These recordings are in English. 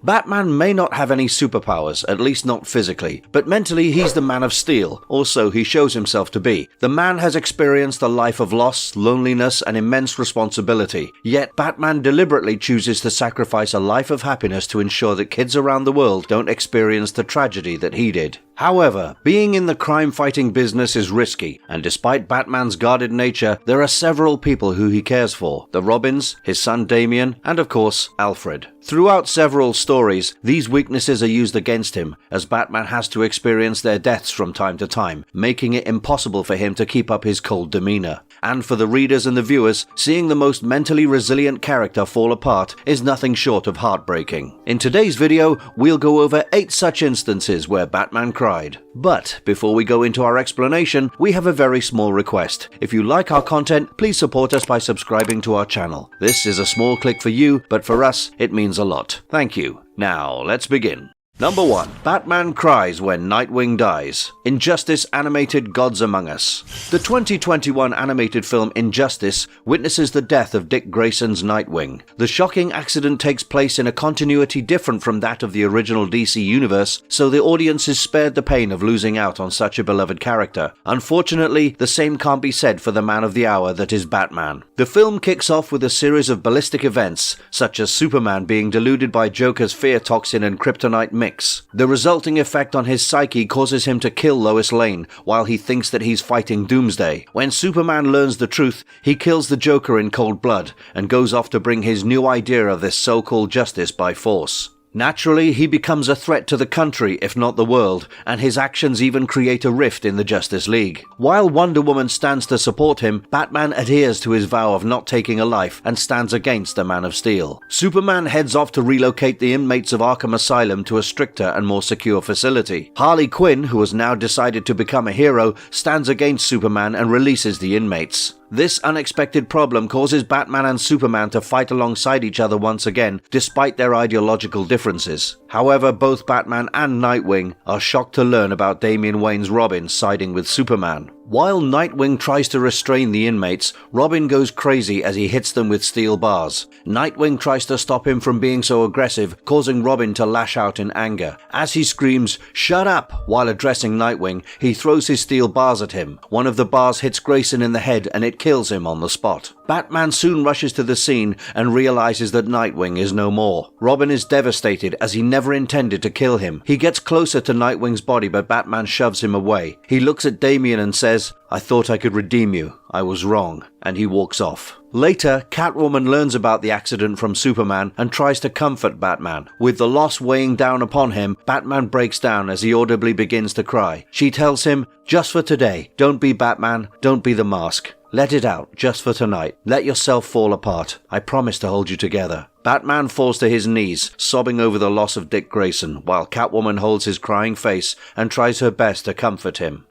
Batman may not have any superpowers, at least not physically, but mentally he's the Man of Steel, or so he shows himself to be. The man has experienced a life of loss, loneliness, and immense responsibility, yet Batman deliberately chooses to sacrifice a life of happiness to ensure that kids around the world don't experience the tragedy that he did. However, being in the crime-fighting business is risky, and despite Batman's guarded nature, there are several people who he cares for: the Robins, his son Damien, and of course, Alfred. Throughout several stories, these weaknesses are used against him, as Batman has to experience their deaths from time to time, making it impossible for him to keep up his cold demeanor. And for the readers and the viewers, seeing the most mentally resilient character fall apart is nothing short of heartbreaking. In today's video, we'll go over 8 such instances where Batman cried. But before we go into our explanation, we have a very small request. If you like our content, please support us by subscribing to our channel. This is a small click for you, but for us, it means a lot. Thank you. Now, let's begin. Number 1. Batman cries when Nightwing dies. Injustice animated Gods Among Us. The 2021 animated film Injustice witnesses the death of Dick Grayson's Nightwing. The shocking accident takes place in a continuity different from that of the original DC universe, so the audience is spared the pain of losing out on such a beloved character. Unfortunately, the same can't be said for the man of the hour that is Batman. The film kicks off with a series of ballistic events, such as Superman being deluded by Joker's fear toxin and kryptonite mix. The resulting effect on his psyche causes him to kill Lois Lane while he thinks that he's fighting Doomsday. When Superman learns the truth, he kills the Joker in cold blood and goes off to bring his new idea of this so-called justice by force. Naturally, he becomes a threat to the country, if not the world, and his actions even create a rift in the Justice League. While Wonder Woman stands to support him, Batman adheres to his vow of not taking a life and stands against the Man of Steel. Superman heads off to relocate the inmates of Arkham Asylum to a stricter and more secure facility. Harley Quinn, who has now decided to become a hero, stands against Superman and releases the inmates. This unexpected problem causes Batman and Superman to fight alongside each other once again, despite their ideological differences. However, both Batman and Nightwing are shocked to learn about Damian Wayne's Robin siding with Superman. While Nightwing tries to restrain the inmates, Robin goes crazy as he hits them with steel bars. Nightwing tries to stop him from being so aggressive, causing Robin to lash out in anger. As he screams, "Shut up!" while addressing Nightwing, he throws his steel bars at him. One of the bars hits Grayson in the head and it kills him on the spot. Batman soon rushes to the scene and realizes that Nightwing is no more. Robin is devastated as he never intended to kill him. He gets closer to Nightwing's body, but Batman shoves him away. He looks at Damien and says, "I thought I could redeem you. I was wrong," and he walks off. Later, Catwoman learns about the accident from Superman and tries to comfort Batman. With the loss weighing down upon him, Batman breaks down as he audibly begins to cry. She tells him, "Just for today, don't be Batman, don't be the mask. Let it out, just for tonight. Let yourself fall apart. I promise to hold you together." Batman falls to his knees, sobbing over the loss of Dick Grayson, while Catwoman holds his crying face and tries her best to comfort him.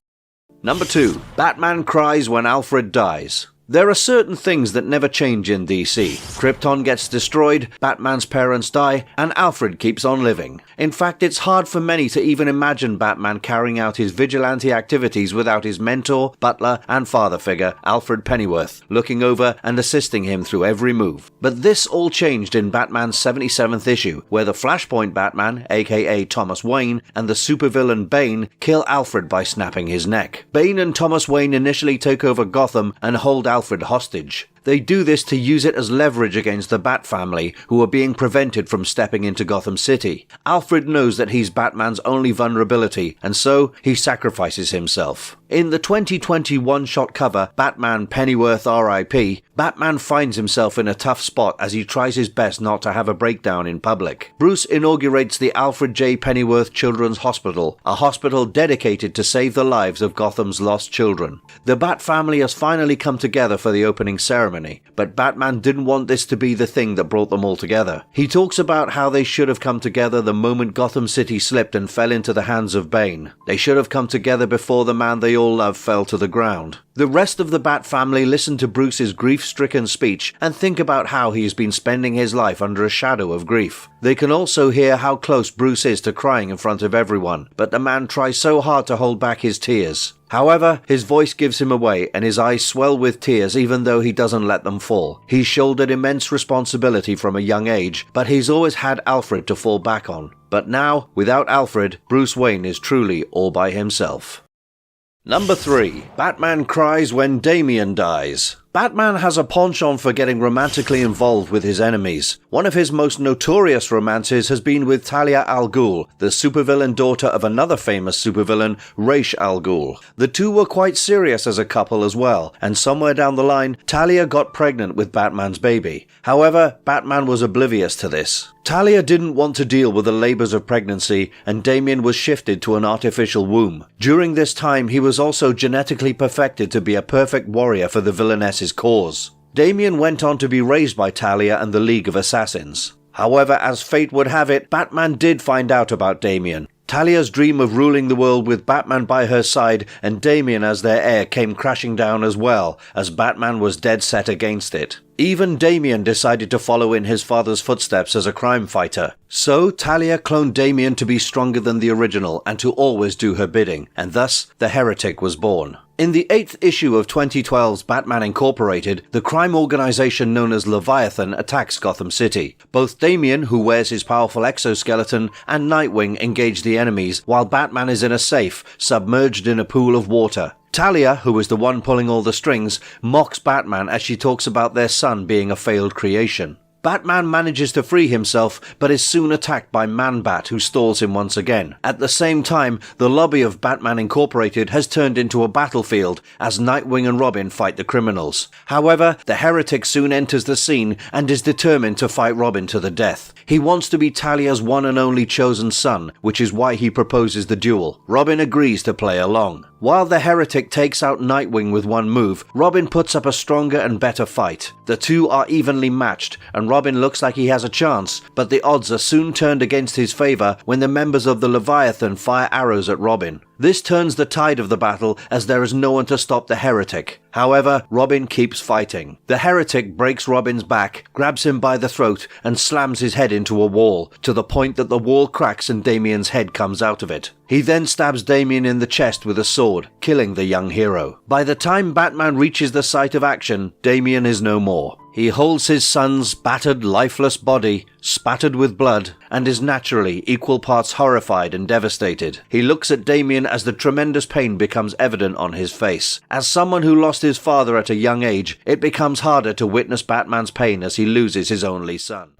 Number 2. Batman cries when Alfred dies. There are certain things that never change in DC. Krypton gets destroyed, Batman's parents die, and Alfred keeps on living. In fact, it's hard for many to even imagine Batman carrying out his vigilante activities without his mentor, butler, and father figure, Alfred Pennyworth, looking over and assisting him through every move. But this all changed in Batman's 77th issue, where the Flashpoint Batman, aka Thomas Wayne, and the supervillain Bane kill Alfred by snapping his neck. Bane and Thomas Wayne initially take over Gotham and hold Alfred hostage. They do this to use it as leverage against the Bat family, who are being prevented from stepping into Gotham City. Alfred knows that he's Batman's only vulnerability, and so he sacrifices himself. In the 2020 one-shot cover, Batman Pennyworth R.I.P., Batman finds himself in a tough spot as he tries his best not to have a breakdown in public. Bruce inaugurates the Alfred J. Pennyworth Children's Hospital, a hospital dedicated to save the lives of Gotham's lost children. The Bat family has finally come together for the opening ceremony, but Batman didn't want this to be the thing that brought them all together. He talks about how they should have come together the moment Gotham City slipped and fell into the hands of Bane. They should have come together before the man they all love fell to the ground. The rest of the Bat family listen to Bruce's grief-stricken speech and think about how he's been spending his life under a shadow of grief. They can also hear how close Bruce is to crying in front of everyone, but the man tries so hard to hold back his tears. However, his voice gives him away and his eyes swell with tears even though he doesn't let them fall. He's shouldered immense responsibility from a young age, but he's always had Alfred to fall back on. But now, without Alfred, Bruce Wayne is truly all by himself. Number 3. Batman cries when Damien dies. Batman has a penchant for getting romantically involved with his enemies. One of his most notorious romances has been with Talia al Ghul, the supervillain daughter of another famous supervillain, Ra's al Ghul. The two were quite serious as a couple as well, and somewhere down the line, Talia got pregnant with Batman's baby. However, Batman was oblivious to this. Talia didn't want to deal with the labors of pregnancy, and Damien was shifted to an artificial womb. During this time, he was also genetically perfected to be a perfect warrior for the villainess's cause. Damien went on to be raised by Talia and the League of Assassins. However, as fate would have it, Batman did find out about Damien. Talia's dream of ruling the world with Batman by her side and Damien as their heir came crashing down as well, as Batman was dead set against it. Even Damien decided to follow in his father's footsteps as a crime fighter. So Talia cloned Damien to be stronger than the original and to always do her bidding, and thus the Heretic was born. In the 8th issue of 2012's Batman Incorporated, the crime organization known as Leviathan attacks Gotham City. Both Damien, who wears his powerful exoskeleton, and Nightwing engage the enemies, while Batman is in a safe, submerged in a pool of water. Talia, who is the one pulling all the strings, mocks Batman as she talks about their son being a failed creation. Batman manages to free himself, but is soon attacked by Man-Bat, who stalls him once again. At the same time, the lobby of Batman Incorporated has turned into a battlefield as Nightwing and Robin fight the criminals. However, the Heretic soon enters the scene and is determined to fight Robin to the death. He wants to be Talia's one and only chosen son, which is why he proposes the duel. Robin agrees to play along. While the Heretic takes out Nightwing with one move, Robin puts up a stronger and better fight. The two are evenly matched, and Robin looks like he has a chance, but the odds are soon turned against his favor when the members of the Leviathan fire arrows at Robin. This turns the tide of the battle as there is no one to stop the Heretic. However, Robin keeps fighting. The Heretic breaks Robin's back, grabs him by the throat, and slams his head into a wall, to the point that the wall cracks and Damien's head comes out of it. He then stabs Damien in the chest with a sword, killing the young hero. By the time Batman reaches the site of action, Damien is no more. He holds his son's battered, lifeless body, spattered with blood, and is naturally equal parts horrified and devastated. He looks at Damien as the tremendous pain becomes evident on his face. As someone who lost his father at a young age, it becomes harder to witness Batman's pain as he loses his only son.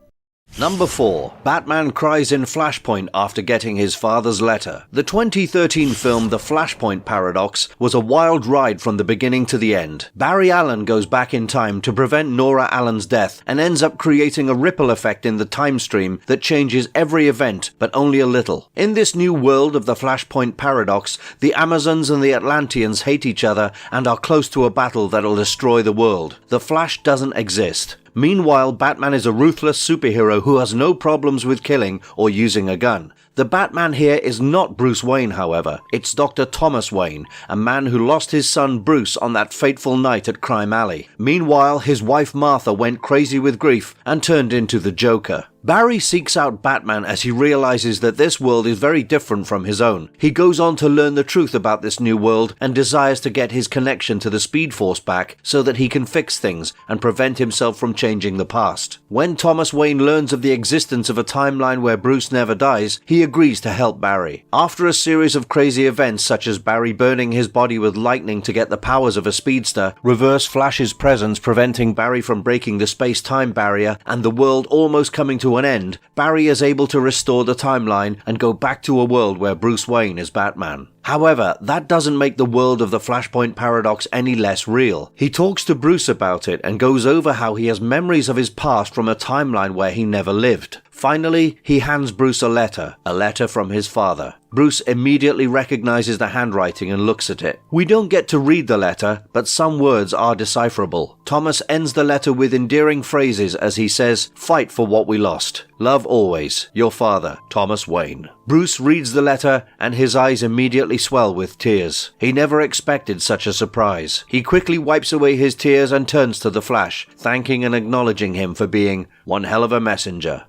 Number 4. Batman cries in Flashpoint after getting his father's letter. The 2013 film The Flashpoint Paradox was a wild ride from the beginning to the end. Barry Allen goes back in time to prevent Nora Allen's death and ends up creating a ripple effect in the time stream that changes every event, but only a little. In this new world of the Flashpoint Paradox, the Amazons and the Atlanteans hate each other and are close to a battle that'll destroy the world. The Flash doesn't exist. Meanwhile, Batman is a ruthless superhero who has no problems with killing or using a gun. The Batman here is not Bruce Wayne, however. It's Dr. Thomas Wayne, a man who lost his son Bruce on that fateful night at Crime Alley. Meanwhile, his wife Martha went crazy with grief and turned into the Joker. Barry seeks out Batman as he realizes that this world is very different from his own. He goes on to learn the truth about this new world and desires to get his connection to the Speed Force back so that he can fix things and prevent himself from changing the past. When Thomas Wayne learns of the existence of a timeline where Bruce never dies, he agrees to help Barry. After a series of crazy events such as Barry burning his body with lightning to get the powers of a speedster, Reverse Flash's presence preventing Barry from breaking the space-time barrier, and the world almost coming to an end, Barry is able to restore the timeline and go back to a world where Bruce Wayne is Batman. However, that doesn't make the world of the Flashpoint Paradox any less real. He talks to Bruce about it and goes over how he has memories of his past from a timeline where he never lived. Finally, he hands Bruce a letter from his father. Bruce immediately recognizes the handwriting and looks at it. We don't get to read the letter, but some words are decipherable. Thomas ends the letter with endearing phrases as he says, "Fight for what we lost. Love always. Your father, Thomas Wayne." Bruce reads the letter and his eyes immediately swell with tears. He never expected such a surprise. He quickly wipes away his tears and turns to the Flash, thanking and acknowledging him for being one hell of a messenger.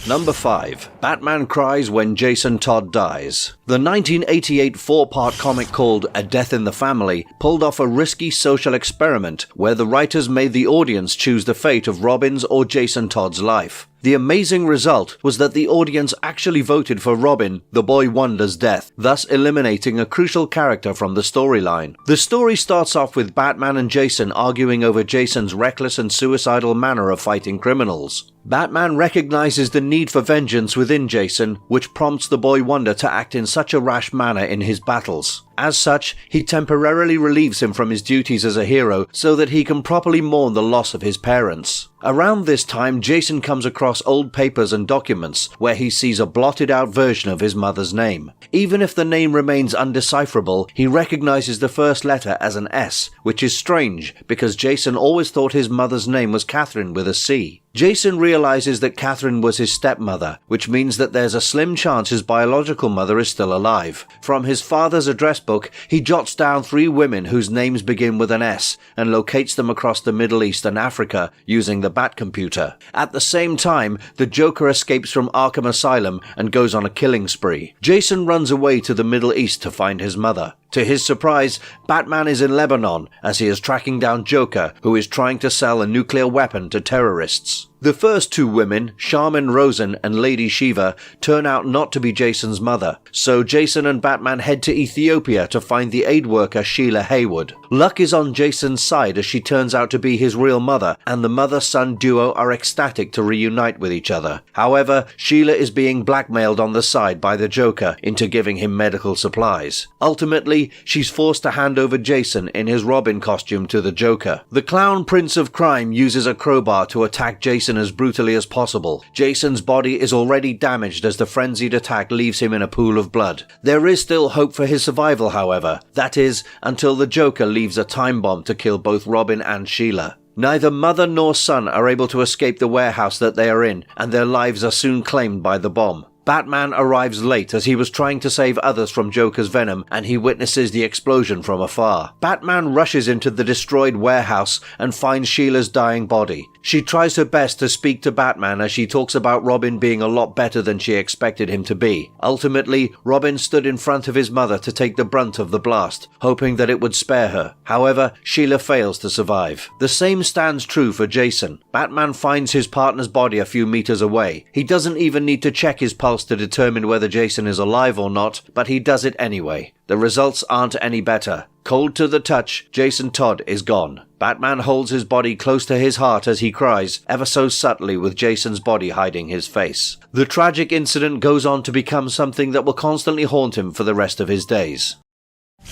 Number 5. Batman Cries When Jason Todd Dies. The 1988 4-part comic called A Death in the Family pulled off a risky social experiment where the writers made the audience choose the fate of Robin's or Jason Todd's life. The amazing result was that the audience actually voted for Robin, the Boy Wonder's death, thus eliminating a crucial character from the storyline. The story starts off with Batman and Jason arguing over Jason's reckless and suicidal manner of fighting criminals. Batman recognizes the need for vengeance within Jason, which prompts the Boy Wonder to act in such a rash manner in his battles. As such, he temporarily relieves him from his duties as a hero so that he can properly mourn the loss of his parents. Around this time, Jason comes across old papers and documents where he sees a blotted out version of his mother's name. Even if the name remains undecipherable, he recognizes the first letter as an S, which is strange because Jason always thought his mother's name was Catherine with a C. Jason realizes that Catherine was his stepmother, which means that there's a slim chance his biological mother is still alive. From his father's address book, he jots down 3 women whose names begin with an S and locates them across the Middle East and Africa using the Bat computer. At the same time, the Joker escapes from Arkham Asylum and goes on a killing spree. Jason runs away to the Middle East to find his mother. To his surprise, Batman is in Lebanon as he is tracking down Joker, who is trying to sell a nuclear weapon to terrorists. The first 2 women, Charmin Rosen and Lady Shiva, turn out not to be Jason's mother, so Jason and Batman head to Ethiopia to find the aid worker Sheila Haywood. Luck is on Jason's side as she turns out to be his real mother, and the mother-son duo are ecstatic to reunite with each other. However, Sheila is being blackmailed on the side by the Joker into giving him medical supplies. Ultimately, she's forced to hand over Jason in his Robin costume to the Joker. The Clown Prince of Crime uses a crowbar to attack Jason as brutally as possible. Jason's body is already damaged as the frenzied attack leaves him in a pool of blood. There is still hope for his survival, however. That is, until the Joker leaves a time bomb to kill both Robin and Sheila. Neither mother nor son are able to escape the warehouse that they are in, and their lives are soon claimed by the bomb. Batman arrives late as he was trying to save others from Joker's venom, and he witnesses the explosion from afar. Batman rushes into the destroyed warehouse and finds Sheila's dying body. She tries her best to speak to Batman as she talks about Robin being a lot better than she expected him to be. Ultimately, Robin stood in front of his mother to take the brunt of the blast, hoping that it would spare her. However, Sheila fails to survive. The same stands true for Jason. Batman finds his partner's body a few meters away. He doesn't even need to check his pulse to determine whether Jason is alive or not, but he does it anyway. The results aren't any better. Cold to the touch, Jason Todd is gone. Batman holds his body close to his heart as he cries, ever so subtly with Jason's body hiding his face. The tragic incident goes on to become something that will constantly haunt him for the rest of his days.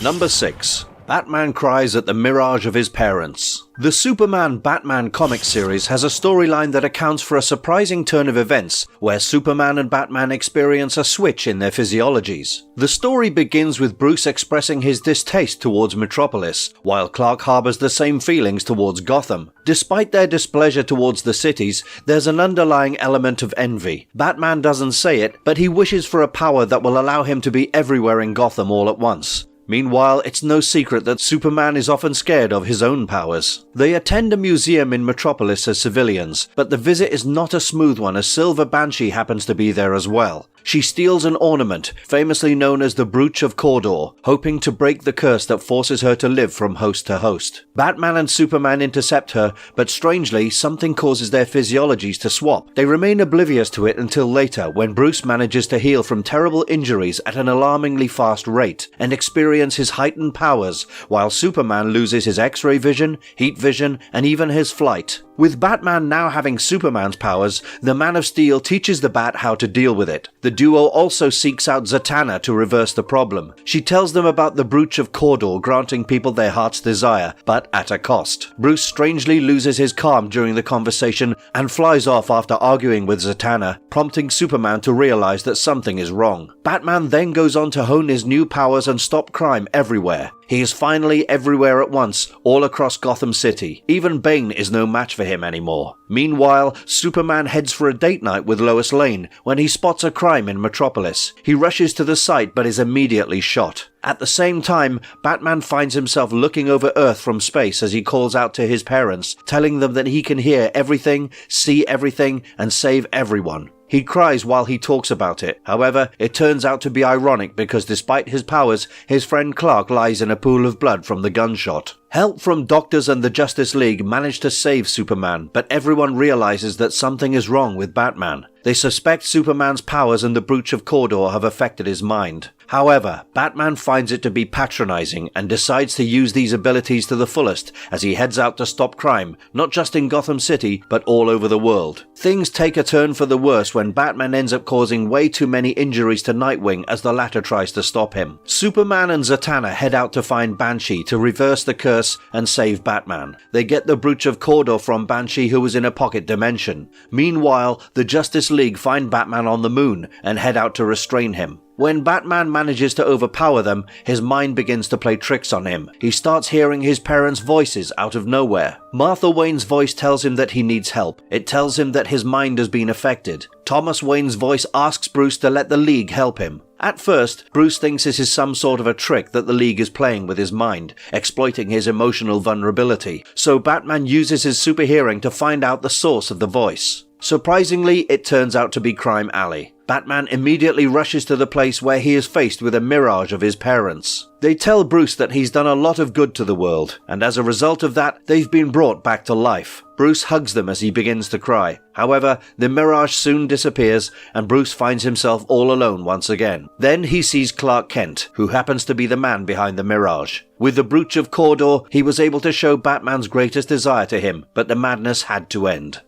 Number 6. Batman cries at the mirage of his parents. The Superman-Batman comic series has a storyline that accounts for a surprising turn of events where Superman and Batman experience a switch in their physiologies. The story begins with Bruce expressing his distaste towards Metropolis, while Clark harbors the same feelings towards Gotham. Despite their displeasure towards the cities, there's an underlying element of envy. Batman doesn't say it, but he wishes for a power that will allow him to be everywhere in Gotham all at once. Meanwhile, it's no secret that Superman is often scared of his own powers. They attend a museum in Metropolis as civilians, but the visit is not a smooth one as Silver Banshee happens to be there as well. She steals an ornament, famously known as the Brooch of Cawdor, hoping to break the curse that forces her to live from host to host. Batman and Superman intercept her, but strangely, something causes their physiologies to swap. They remain oblivious to it until later, when Bruce manages to heal from terrible injuries at an alarmingly fast rate, and experiences experience his heightened powers, while Superman loses his X-ray vision, heat vision, and even his flight. With Batman now having Superman's powers, the Man of Steel teaches the Bat how to deal with it. The duo also seeks out Zatanna to reverse the problem. She tells them about the Brooch of Cawdor granting people their heart's desire, but at a cost. Bruce strangely loses his calm during the conversation and flies off after arguing with Zatanna, prompting Superman to realize that something is wrong. Batman then goes on to hone his new powers and stop crime everywhere. He is finally everywhere at once, all across Gotham City. Even Bane is no match for him anymore. Meanwhile, Superman heads for a date night with Lois Lane when he spots a crime in Metropolis. He rushes to the site but is immediately shot. At the same time, Batman finds himself looking over Earth from space as he calls out to his parents, telling them that he can hear everything, see everything, and save everyone. He cries while he talks about it. However, it turns out to be ironic because despite his powers, his friend Clark lies in a pool of blood from the gunshot. Help from doctors and the Justice League manage to save Superman, but everyone realizes that something is wrong with Batman. They suspect Superman's powers and the Brooch of Cawdor have affected his mind. However, Batman finds it to be patronizing and decides to use these abilities to the fullest as he heads out to stop crime, not just in Gotham City, but all over the world. Things take a turn for the worse when Batman ends up causing way too many injuries to Nightwing as the latter tries to stop him. Superman and Zatanna head out to find Banshee to reverse the curse and save Batman. They get the Brooch of Cawdor from Banshee, who was in a pocket dimension. Meanwhile, the Justice League find Batman on the moon and head out to restrain him. When Batman manages to overpower them, his mind begins to play tricks on him. He starts hearing his parents' voices out of nowhere. Martha Wayne's voice tells him that he needs help. It tells him that his mind has been affected. Thomas Wayne's voice asks Bruce to let the League help him. At first, Bruce thinks this is some sort of a trick that the League is playing with his mind, exploiting his emotional vulnerability. So Batman uses his super hearing to find out the source of the voice. Surprisingly, it turns out to be Crime Alley. Batman immediately rushes to the place where he is faced with a mirage of his parents. They tell Bruce that he's done a lot of good to the world, and as a result of that, they've been brought back to life. Bruce hugs them as he begins to cry. However, the mirage soon disappears, and Bruce finds himself all alone once again. Then he sees Clark Kent, who happens to be the man behind the mirage. With the Brooch of Cawdor, he was able to show Batman's greatest desire to him, but the madness had to end.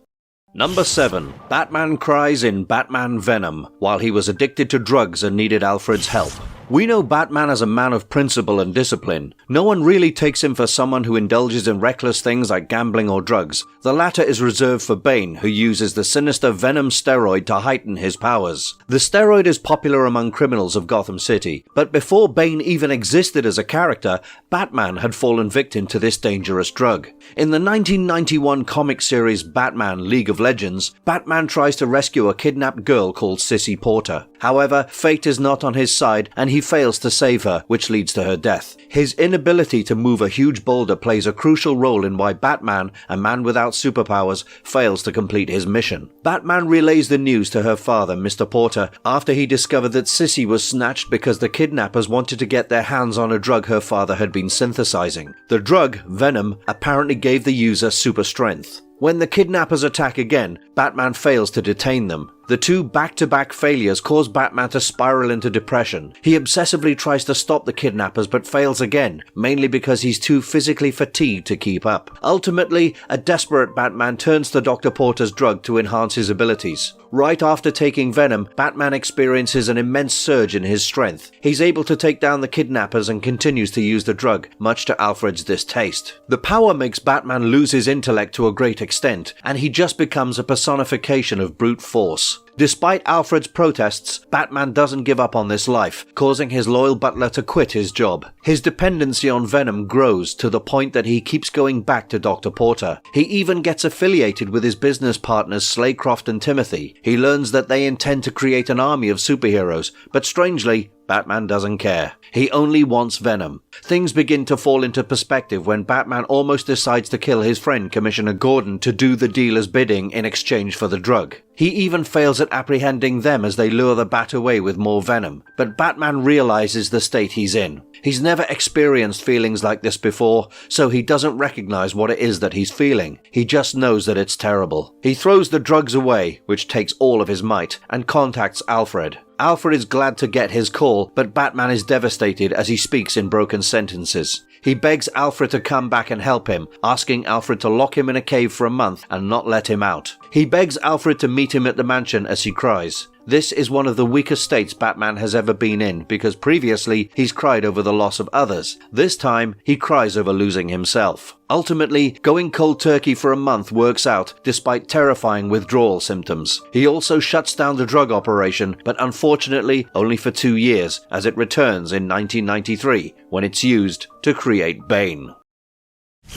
Number 7. Batman cries in Batman Venom while he was addicted to drugs and needed Alfred's help. We know Batman as a man of principle and discipline. No one really takes him for someone who indulges in reckless things like gambling or drugs. The latter is reserved for Bane, who uses the sinister Venom steroid to heighten his powers. The steroid is popular among criminals of Gotham City, but before Bane even existed as a character, Batman had fallen victim to this dangerous drug. In the 1991 comic series Batman League of Legends, Batman tries to rescue a kidnapped girl called Sissy Porter. However, fate is not on his side and he fails to save her, which leads to her death. His inability to move a huge boulder plays a crucial role in why Batman, a man without superpowers, fails to complete his mission. Batman relays the news to her father, Mr. Porter, after he discovered that Sissy was snatched because the kidnappers wanted to get their hands on a drug her father had been synthesizing. The drug, Venom, apparently gave the user super strength. When the kidnappers attack again, Batman fails to detain them. The two back-to-back failures cause Batman to spiral into depression. He obsessively tries to stop the kidnappers but fails again, mainly because he's too physically fatigued to keep up. Ultimately, a desperate Batman turns to Dr. Porter's drug to enhance his abilities. Right after taking Venom, Batman experiences an immense surge in his strength. He's able to take down the kidnappers and continues to use the drug, much to Alfred's distaste. The power makes Batman lose his intellect to a great extent, and he just becomes a personification of brute force. Despite Alfred's protests, Batman doesn't give up on this life, causing his loyal butler to quit his job. His dependency on Venom grows to the point that he keeps going back to Dr. Porter. He even gets affiliated with his business partners Slaycroft and Timothy. He learns that they intend to create an army of superheroes, but strangely, Batman doesn't care. He only wants Venom. Things begin to fall into perspective when Batman almost decides to kill his friend Commissioner Gordon to do the dealer's bidding in exchange for the drug. He even fails at apprehending them as they lure the Bat away with more venom, but Batman realizes the state he's in. He's never experienced feelings like this before, so he doesn't recognize what it is that he's feeling. He just knows that it's terrible. He throws the drugs away, which takes all of his might, and contacts Alfred. Alfred is glad to get his call, but Batman is devastated as he speaks in broken sentences. He begs Alfred to come back and help him, asking Alfred to lock him in a cave for a month and not let him out. He begs Alfred to meet him at the mansion as he cries. This is one of the weakest states Batman has ever been in, because previously he's cried over the loss of others. This time, he cries over losing himself. Ultimately, going cold turkey for a month works out, despite terrifying withdrawal symptoms. He also shuts down the drug operation, but unfortunately only for 2 years, as it returns in 1993, when it's used to create Bane.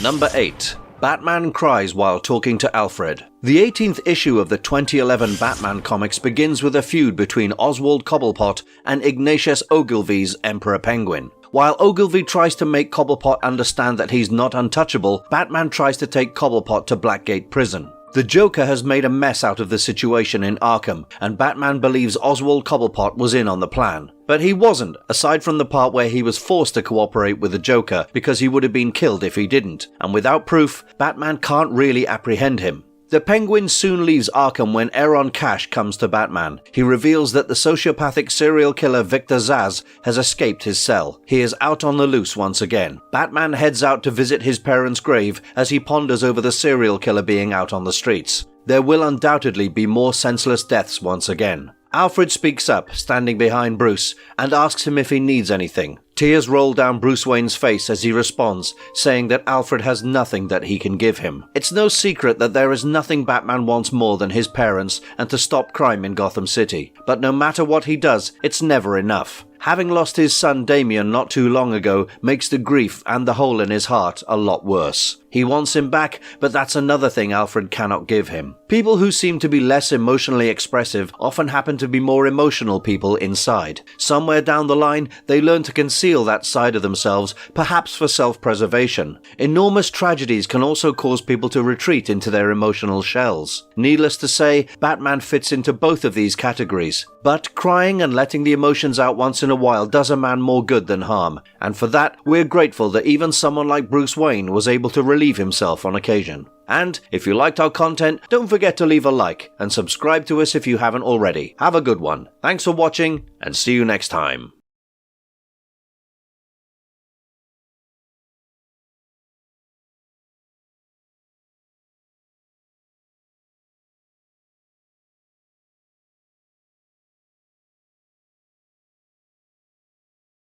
Number 8. Batman cries while talking to Alfred. The 18th issue of the 2011 Batman comics begins with a feud between Oswald Cobblepot and Ignatius Ogilvy's Emperor Penguin. While Ogilvy tries to make Cobblepot understand that he's not untouchable, Batman tries to take Cobblepot to Blackgate Prison. The Joker has made a mess out of the situation in Arkham, and Batman believes Oswald Cobblepot was in on the plan. But he wasn't, aside from the part where he was forced to cooperate with the Joker because he would have been killed if he didn't, and without proof, Batman can't really apprehend him. The Penguin soon leaves Arkham when Aaron Cash comes to Batman. He reveals that the sociopathic serial killer Victor Zsasz has escaped his cell. He is out on the loose once again. Batman heads out to visit his parents' grave as he ponders over the serial killer being out on the streets. There will undoubtedly be more senseless deaths once again. Alfred speaks up, standing behind Bruce, and asks him if he needs anything. Tears roll down Bruce Wayne's face as he responds, saying that Alfred has nothing that he can give him. It's no secret that there is nothing Batman wants more than his parents and to stop crime in Gotham City. But no matter what he does, it's never enough. Having lost his son Damien not too long ago makes the grief and the hole in his heart a lot worse. He wants him back, but that's another thing Alfred cannot give him. People who seem to be less emotionally expressive often happen to be more emotional people inside. Somewhere down the line, they learn to conceal that side of themselves, perhaps for self-preservation. Enormous tragedies can also cause people to retreat into their emotional shells. Needless to say, Batman fits into both of these categories. But crying and letting the emotions out once in a while does a man more good than harm, and for that, we're grateful that even someone like Bruce Wayne was able to relieve himself on occasion. And if you liked our content, don't forget to leave a like and subscribe to us if you haven't already. Have a good one. Thanks for watching, and see you next time.